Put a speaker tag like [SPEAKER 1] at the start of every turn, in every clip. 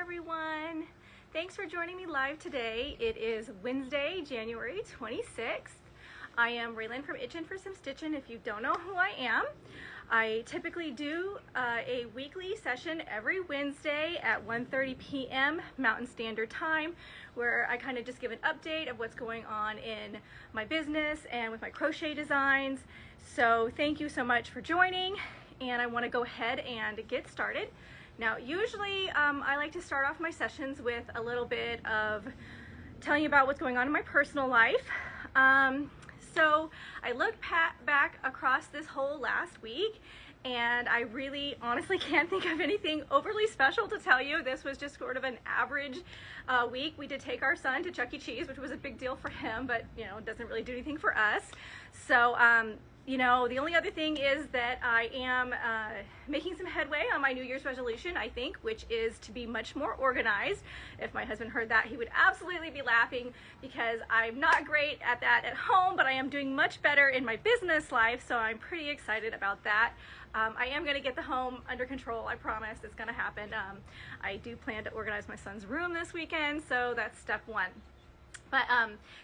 [SPEAKER 1] everyone. Thanks for joining me live today. It is Wednesday, January 26th. I am Raylan from Itchin for some Stitchin. If you don't know who I am, I typically do a weekly session every Wednesday at 1:30 p.m. Mountain Standard Time, where I kind of just give an update of what's going on in my business and with my crochet designs. So thank you so much for joining, and I want to go ahead and get started. Now, usually I like to start off my sessions with a little bit of telling you about what's going on in my personal life. So I look back across this whole last week, and I really honestly can't think of anything overly special to tell you. This was just sort of an average week. We did take our son to Chuck E. Cheese, which was a big deal for him, but you know, it doesn't really do anything for us. So you know, the only other thing is that I am making some headway on my New Year's resolution, I think, which is to be much more organized. If my husband heard that, he would absolutely be laughing, because I'm not great at that at home, but I am doing much better in my business life, so I'm pretty excited about that. I am going to get the home under control. I promise it's going to happen. I do plan to organize my son's room this weekend, so that's step one. But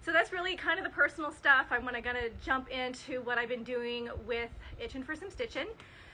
[SPEAKER 1] so that's really kind of the personal stuff. I'm gonna jump into what I've been doing with Itchin for some Stitchin.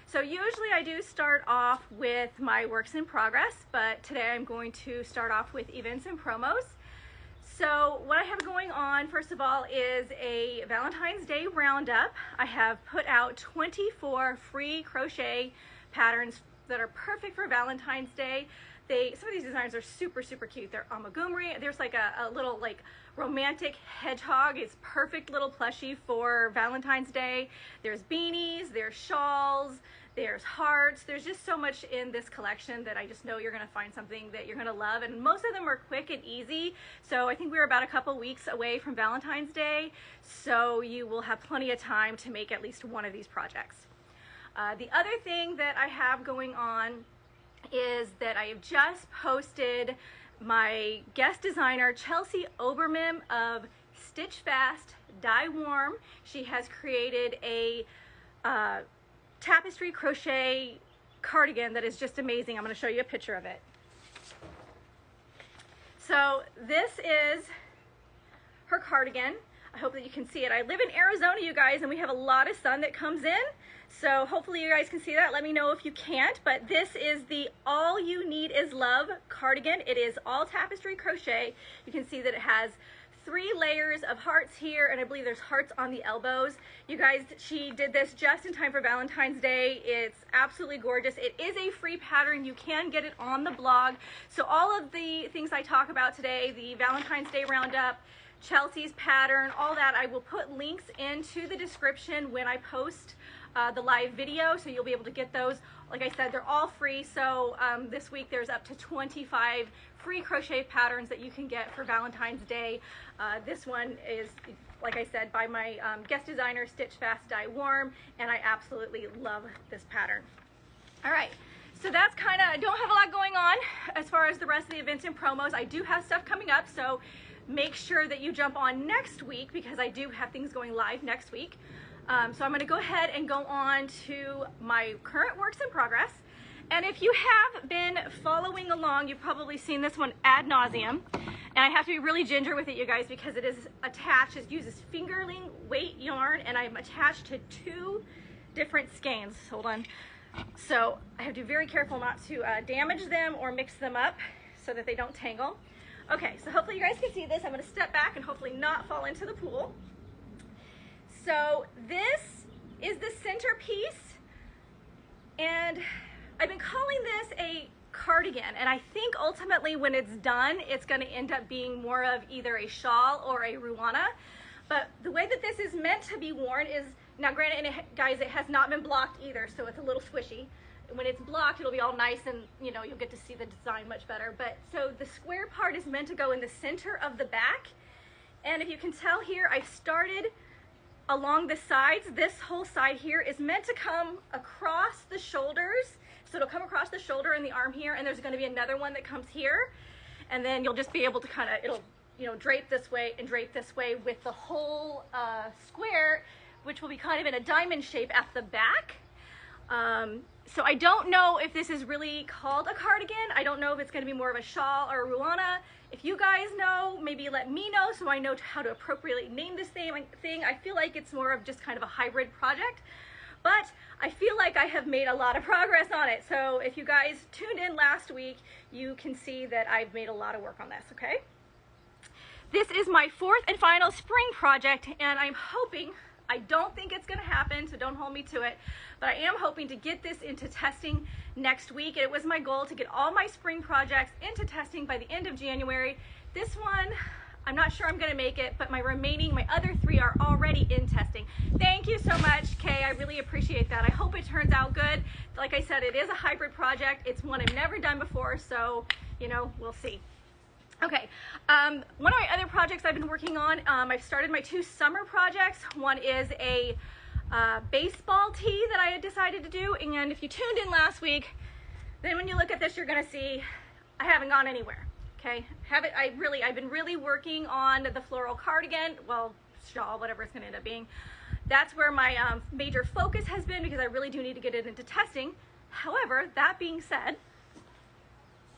[SPEAKER 1] So usually I do start off with my works in progress, but today I'm going to start off with events and promos. So what I have going on, first of all, is a Valentine's Day roundup. I have put out 24 free crochet patterns that are perfect for Valentine's Day. Some of these designs are super cute. They're amigurumi. There's like a little like romantic hedgehog. It's perfect little plushie for Valentine's Day. There's beanies, there's shawls, there's hearts. There's just so much in this collection that I just know you're gonna find something that you're gonna love. And most of them are quick and easy. So I think we're about a couple weeks away from Valentine's Day. So you will have plenty of time to make at least one of these projects. The other thing that I have going on is that I have just posted my guest designer Chelsea Oberman of Stitch Fast, Die Warm. She has created a tapestry crochet cardigan that is just amazing. I'm going to show you a picture of it. So this is her cardigan. I hope that you can see it. I live in Arizona, you guys, and we have a lot of sun that comes in. So hopefully you guys can see that. Let me know if you can't, but this is the All You Need Is Love cardigan. It is all tapestry crochet. You can see that it has 3 layers of hearts here, and I believe there's hearts on the elbows. You guys, she did this just in time for Valentine's Day. It's absolutely gorgeous. It is a free pattern. You can get it on the blog. So all of the things I talk about today, the Valentine's Day roundup, Chelsea's pattern, all that, I will put links into the description when I post the live video, so you'll be able to get those. Like I said, they're all free. So this week there's up to 25 free crochet patterns that you can get for Valentine's Day. This one is, like I said, by my guest designer Stitch Fast, Die Warm, and I absolutely love this pattern. All right, so that's kind of, I don't have a lot going on as far as the rest of the events and promos. I do have stuff coming up, so make sure that you jump on next week, because I do have things going live next week. So I'm going to go ahead and go on to my current works in progress. And if you have been following along, you've probably seen this one ad nauseum. And I have to be really ginger with it, you guys, because it is attached. It uses fingerling weight yarn, and I'm attached to 2 different skeins. Hold on. So I have to be very careful not to damage them or mix them up so that they don't tangle. Okay, so hopefully you guys can see this. I'm going to step back and hopefully not fall into the pool. So this is the centerpiece, and I've been calling this a cardigan, and I think ultimately when it's done, it's going to end up being more of either a shawl or a ruana. But the way that this is meant to be worn is, now granted, and guys, it has not been blocked either, so it's a little squishy. When it's blocked, it'll be all nice, and you know, you'll get to see the design much better. But so the square part is meant to go in the center of the back, and if you can tell here, I've started along the sides. This whole side here is meant to come across the shoulders. So it'll come across the shoulder and the arm here, and there's going to be another one that comes here, and then you'll just be able to kind of, it'll, you know, drape this way and drape this way with the whole square, which will be kind of in a diamond shape at the back. So I don't know if this is really called a cardigan. I don't know if it's going to be more of a shawl or a ruana. If you guys know, maybe let me know so I know how to appropriately name this thing. I feel like it's more of just kind of a hybrid project, but I feel like I have made a lot of progress on it. So if you guys tuned in last week, you can see that I've made a lot of work on this, okay? This is my fourth and final spring project, and I'm hoping, I don't think it's going to happen, so don't hold me to it, but I am hoping to get this into testing next week. It was my goal to get all my spring projects into testing by the end of January. This one, I'm not sure I'm going to make it, but my other three are already in testing. Thank you so much, Kay. I really appreciate that. I hope it turns out good. Like I said, it is a hybrid project. It's one I've never done before, so, you know, we'll see. Okay, one of my other projects I've been working on, I've started my 2 summer projects. One is a baseball tee that I had decided to do, and if you tuned in last week, then when you look at this, you're gonna see I haven't gone anywhere, okay? I've been really working on the floral cardigan, well, shawl, whatever it's gonna end up being. That's where my major focus has been because I really do need to get it into testing. However, that being said,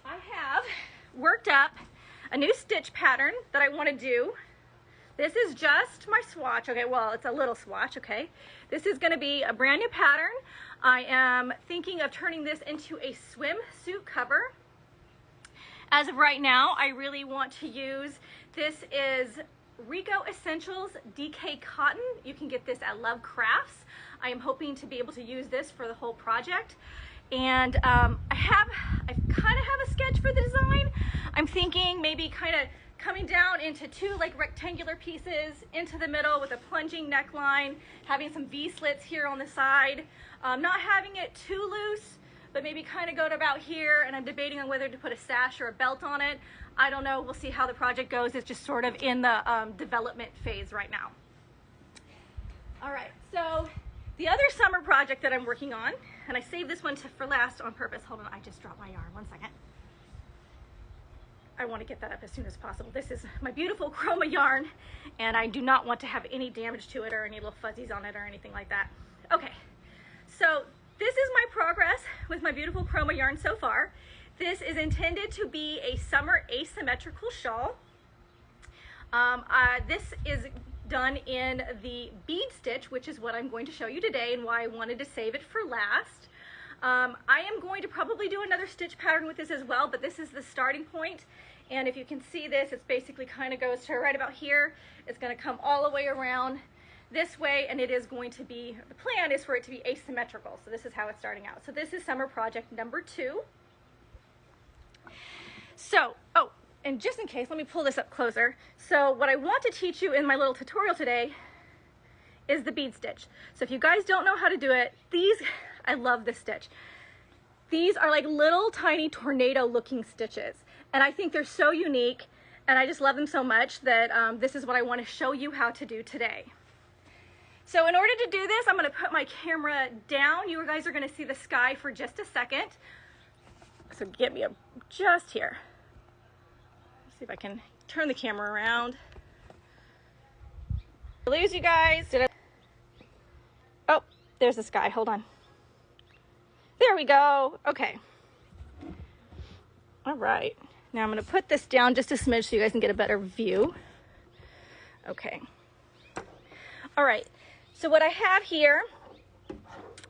[SPEAKER 1] I have worked up a new stitch pattern that I want to do. This is just my swatch, okay, well, it's a little swatch, okay. This is going to be a brand new pattern. I am thinking of turning this into a swimsuit cover. As of right now, I really want to use, this is Rico Essentials DK Cotton. You can get this at Love Crafts. I am hoping to be able to use this for the whole project. And I kind of have a sketch for the design. I'm thinking maybe kind of coming down into 2 like rectangular pieces into the middle with a plunging neckline, having some V-slits here on the side, not having it too loose, but maybe kind of go to about here, and I'm debating on whether to put a sash or a belt on it. I don't know, we'll see how the project goes. It's just sort of in the development phase right now. All right, so the other summer project that I'm working on, and I saved this one for last on purpose. Hold on, I just dropped my yarn, 1 second. I want to get that up as soon as possible. This is my beautiful chroma yarn, and I do not want to have any damage to it or any little fuzzies on it or anything like that. Okay, so this is my progress with my beautiful chroma yarn so far. This is intended to be a summer asymmetrical shawl. This is done in the bead stitch, which is what I'm going to show you today and why I wanted to save it for last. I am going to probably do another stitch pattern with this as well, but this is the starting point. And if you can see this, it's basically kind of goes to right about here. It's going to come all the way around this way, and it is going to be, the plan is for it to be asymmetrical. So this is how it's starting out. So this is summer project number 2. So, oh, and just in case, let me pull this up closer. So what I want to teach you in my little tutorial today is the bead stitch. So if you guys don't know how to do it, I love this stitch. These are like little tiny tornado looking stitches, and I think they're so unique, and I just love them so much that this is what I want to show you how to do today. So in order to do this, I'm going to put my camera down. You guys are going to see the sky for just a second. So get me just here. Let's see if I can turn the camera around. Lose you guys. Oh, there's the sky. Hold on. There we go. Okay. All right. Now I'm going to put this down just a smidge so you guys can get a better view. Okay. All right. So what I have here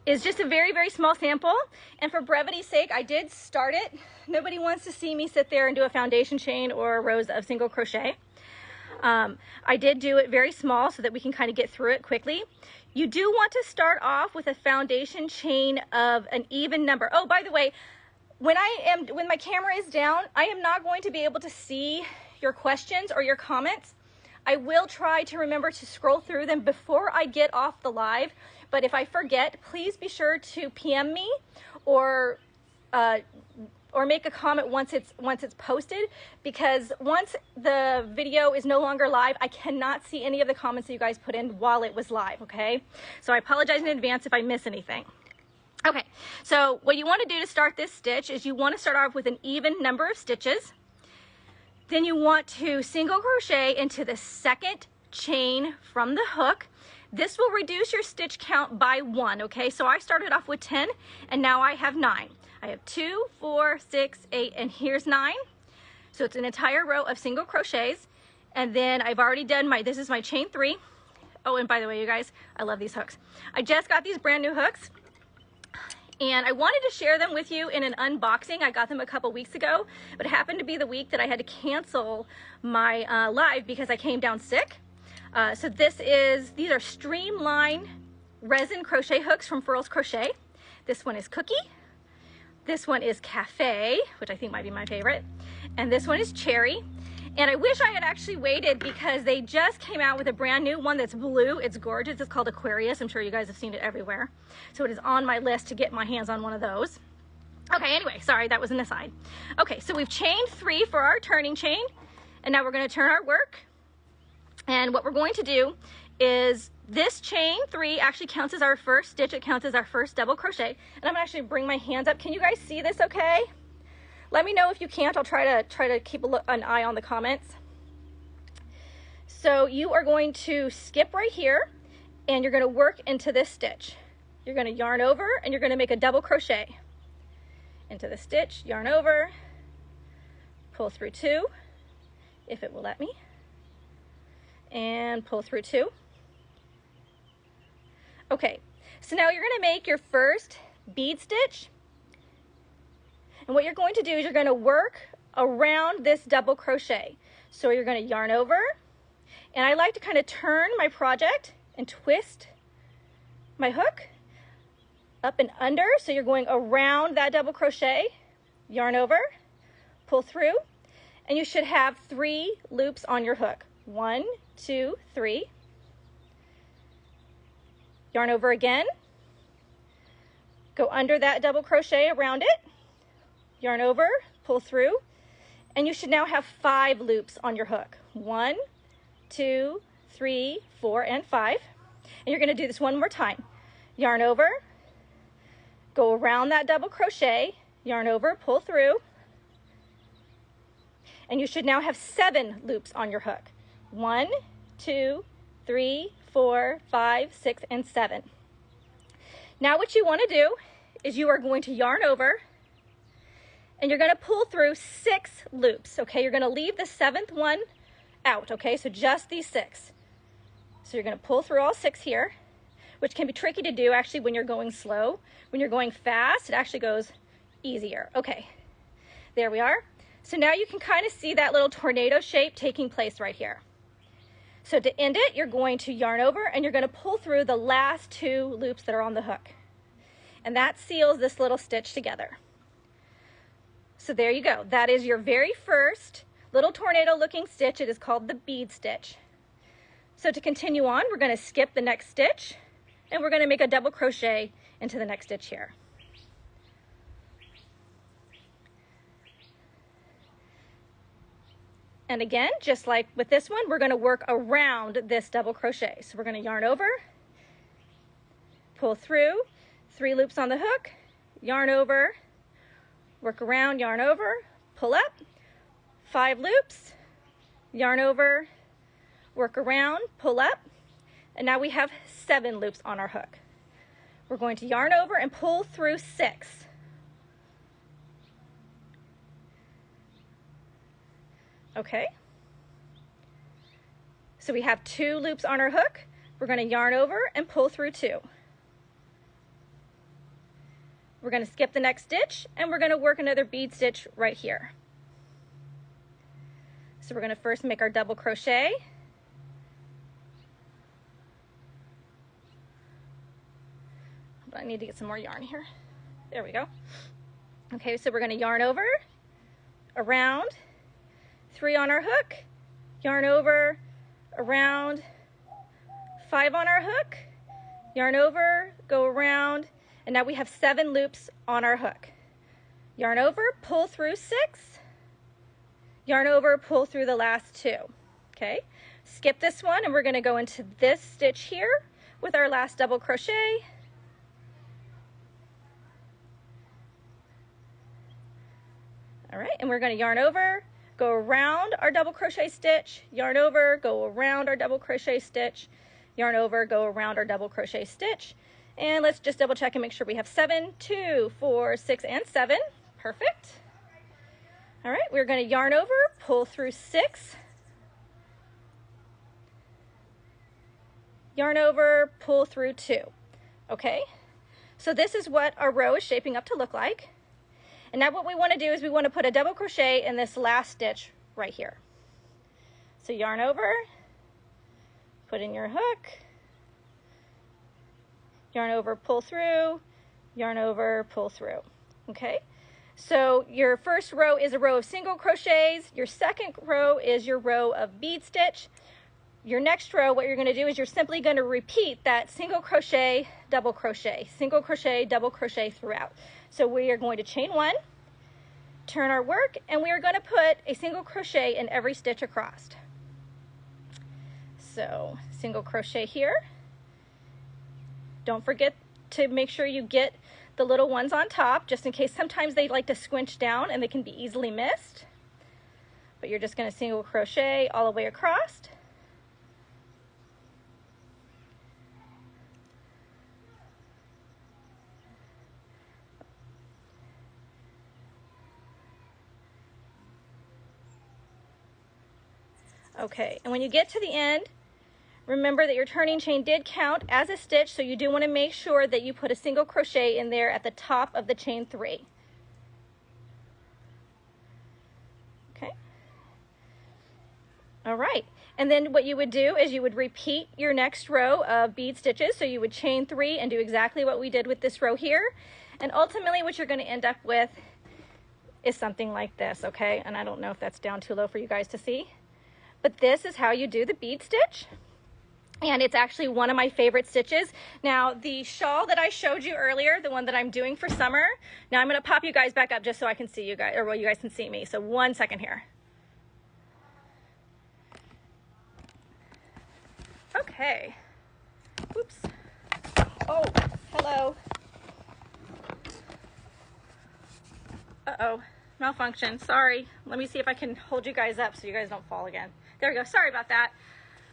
[SPEAKER 1] is just a very, very small sample. And for brevity's sake, I did start it. Nobody wants to see me sit there and do a foundation chain or a rows of single crochet. I did do it very small so that we can kind of get through it quickly. You do want to start off with a foundation chain of an even number. Oh, by the way, when my camera is down, I am not going to be able to see your questions or your comments. I will try to remember to scroll through them before I get off the live, but if I forget, please be sure to PM me or make a comment once it's posted, because once the video is no longer live, I cannot see any of the comments that you guys put in while it was live, okay? So I apologize in advance if I miss anything. Okay, so what you want to do to start this stitch is you want to start off with an even number of stitches. Then you want to single crochet into the second chain from the hook. This will reduce your stitch count by 1, okay? So I started off with 10 and now I have 9. I have 2, 4, 6, 8, and here's 9. So it's an entire row of single crochets. And then I've already done this is my chain 3. Oh, and by the way, you guys, I love these hooks. I just got these brand new hooks and I wanted to share them with you in an unboxing. I got them a couple weeks ago, but it happened to be the week that I had to cancel my live because I came down sick. So these are Streamline resin crochet hooks from Floral Crochet. This one is Cookie. This one is Cafe, which I think might be my favorite. And this one is Cherry. And I wish I had actually waited because they just came out with a brand new one that's blue. It's gorgeous. It's called Aquarius. I'm sure you guys have seen it everywhere. So it is on my list to get my hands on one of those. Okay, anyway, sorry, that was an aside. Okay, so we've chained 3 for our turning chain. And now we're going to turn our work. And what we're going to do is this chain 3 actually counts as our first stitch. It counts as our first double crochet. And I'm going to actually bring my hands up. Can you guys see this okay? Let me know if you can't. I'll try to keep an eye on the comments. So you are going to skip right here and you're going to work into this stitch. You're going to yarn over and you're going to make a double crochet into the stitch, yarn over, pull through 2 if it will let me, and pull through 2. Okay, so now you're going to make your first bead stitch. And what you're going to do is you're going to work around this double crochet. So you're going to yarn over, and I like to kind of turn my project and twist my hook up and under. So you're going around that double crochet, yarn over, pull through, and you should have 3 loops on your hook. 1, 2, 3. Yarn over again, go under that double crochet around it, yarn over, pull through, and you should now have 5 loops on your hook. 1, 2, 3, 4, and 5. And you're going to do this one more time. Yarn over, go around that double crochet, yarn over, pull through, and you should now have 7 loops on your hook. 1, 2, 3, 4, 5, 6, and 7. Now what you want to do is you are going to yarn over and you're going to pull through 6 loops, okay? You're going to leave the 7th one out, okay? So just these 6. So you're going to pull through all 6 here, which can be tricky to do actually when you're going slow. When you're going fast, it actually goes easier. Okay, there we are. So now you can kind of see that little tornado shape taking place right here. So to end it, you're going to yarn over and you're going to pull through the last 2 loops that are on the hook. And that seals this little stitch together. So there you go. That is your very first little tornado looking stitch. It is called the bead stitch. So to continue on, we're going to skip the next stitch and we're going to make a double crochet into the next stitch here. And again, just like with this one, we're going to work around this double crochet. So we're going to yarn over, pull through, 3 loops on the hook, yarn over, work around, yarn over, pull up, 5 loops, yarn over, work around, pull up, and now we have 7 loops on our hook. We're going to yarn over and pull through 6. Okay, so we have 2 loops on our hook. We're going to yarn over and pull through 2. We're going to skip the next stitch and we're going to work another bead stitch right here. So we're going to first make our double crochet. I need to get some more yarn here. There we go. Okay, so we're going to yarn over, around, 3 on our hook, yarn over, around, 5 on our hook, yarn over, go around, and now we have 7 loops on our hook. Yarn over, pull through 6, yarn over, pull through the last 2. Okay, skip this one and we're going to go into this stitch here with our last double crochet. All right, and we're going to yarn over, go around our double crochet stitch, yarn over, go around our double crochet stitch, yarn over, go around our double crochet stitch. And let's just double check and make sure we have 7, 2, 4, 6, and 7. Perfect. All right, we're going to yarn over, pull through 6, yarn over, pull through 2. Okay, so this is what our row is shaping up to look like. And now what we want to do is we want to put a double crochet in this last stitch right here. So yarn over, put in your hook, yarn over, pull through, yarn over, pull through. Okay, so your first row is a row of single crochets. Your second row is your row of bead stitch. Your next row, what you're going to do is you're simply going to repeat that single crochet, double crochet, single crochet, double crochet throughout. So we are going to chain 1, turn our work, and we are going to put a single crochet in every stitch across. So single crochet here. Don't forget to make sure you get the little ones on top, just in case sometimes they like to squinch down and they can be easily missed. But you're just going to single crochet all the way across. Okay, and when you get to the end, remember that your turning chain did count as a stitch, so you do want to make sure that you put a single crochet in there at the top of the chain 3. Okay. All right, and then what you would do is you would repeat your next row of bead stitches. So you would chain 3 and do exactly what we did with this row here. And ultimately what you're going to end up with is something like this, okay? And I don't know if that's down too low for you guys to see. But this is how you do the bead stitch. And it's actually one of my favorite stitches. Now, the shawl that I showed you earlier, the one that I'm doing for summer, now I'm going to pop you guys back up just so I can see you guys, or well, you guys can see me. So 1 second here. Okay. Oops. Oh, hello. Uh-oh. Malfunction. Sorry. Let me see if I can hold you guys up so you guys don't fall again. There we go. Sorry about that.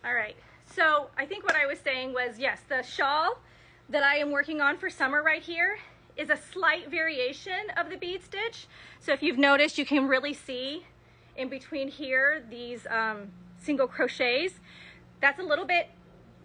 [SPEAKER 1] All right. So I think what I was saying was, yes, the shawl that I am working on for summer right here is a slight variation of the bead stitch. So if you've noticed, you can really see in between here these single crochets. That's a little bit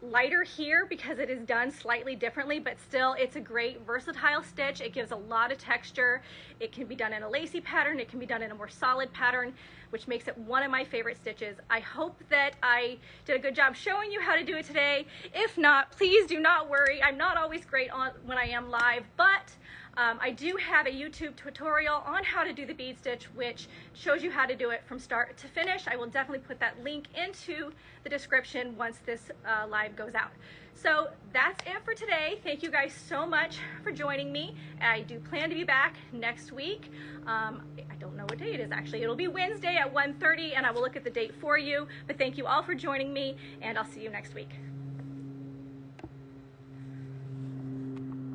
[SPEAKER 1] lighter here because it is done slightly differently, but still it's a great versatile stitch. It gives a lot of texture. It can be done in a lacy pattern. It can be done in a more solid pattern, which makes it one of my favorite stitches. I hope that I did a good job showing you how to do it today. If not, please do not worry. I'm not always great on when I am live, but I do have a YouTube tutorial on how to do the bead stitch, which shows you how to do it from start to finish. I will definitely put that link into the description once this live goes out. So that's it for today. Thank you guys so much for joining me. I do plan to be back next week. I don't know what day it is actually. It'll be Wednesday at 1:30, and I will look at the date for you. But thank you all for joining me, and I'll see you next week.